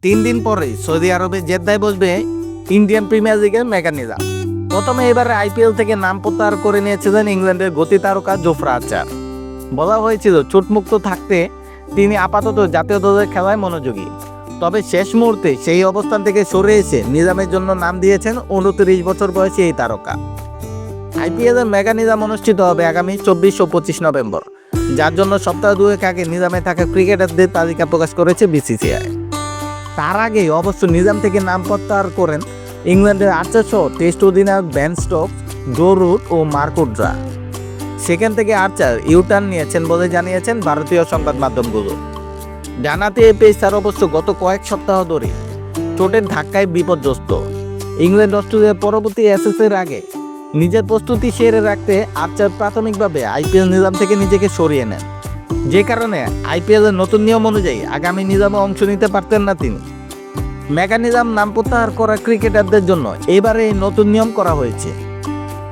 3 দিন পরেই সৌদি আরবে জেদ্দায় বসবে ইন্ডিয়ান প্রিমিয়ার লিগের মেগা নিজাম। প্রথমে এবারে আইপিএল থেকে নাম প্রত্যাহার করে নিয়েছিলেন ইংল্যান্ডের গতি তারকা জোফরা আর্চার। বলা হয়েছিল চোটমুক্ত থাকতে তিনি আপাতত জাতীয় দলের খেলায় মনোযোগী। তবে শেষ মুহূর্তে সেই অবস্থান থেকে সরে এসে নিজামের জন্য নাম দিয়েছেন 29 বছর বয়সী এই তারকা। আইপিএলের মেগা নিজাম অনুষ্ঠিত হবে আগামী 24 ও 25 নভেম্বর, যার জন্য সপ্তাহ দুয়েক আগে নিজামে থাকা ক্রিকেটারদের তালিকা প্রকাশ করেছে বিসিসিআই। তার আগে অবশ্য নিজাম থেকে নাম প্রত্যাহার করেন ইংল্যান্ডের আর্চার সহ টেস্ট অধিনায়ক বেন স্টোকস, জো রুট ও মার্ক উডরা। সেখান থেকে আর্চার ইউটার্ন নিয়েছেন বলে জানিয়েছেন ভারতীয় সংবাদ মাধ্যমগুলো। জানাতে এই পেসার অবশ্য গত কয়েক সপ্তাহ ধরে চোটের ধাক্কায় বিপর্যস্ত। ইংল্যান্ড অস্ট্রেলিয়ার পরবর্তী অ্যাসেসের আগে নিজের প্রস্তুতি সেরে রাখতে আর্চার প্রাথমিকভাবে আইপিএল নিজাম থেকে নিজেকে সরিয়ে নেন, যে কারণে আইপিএলের নতুন নিয়ম অনুযায়ী আগামী নিজামে অংশ নিতে পারতেন না তিনি। মেগা নিজাম নাম প্রত্যাহার করা ক্রিকেটারদের জন্য এবারে এই নতুন নিয়ম করা হয়েছে।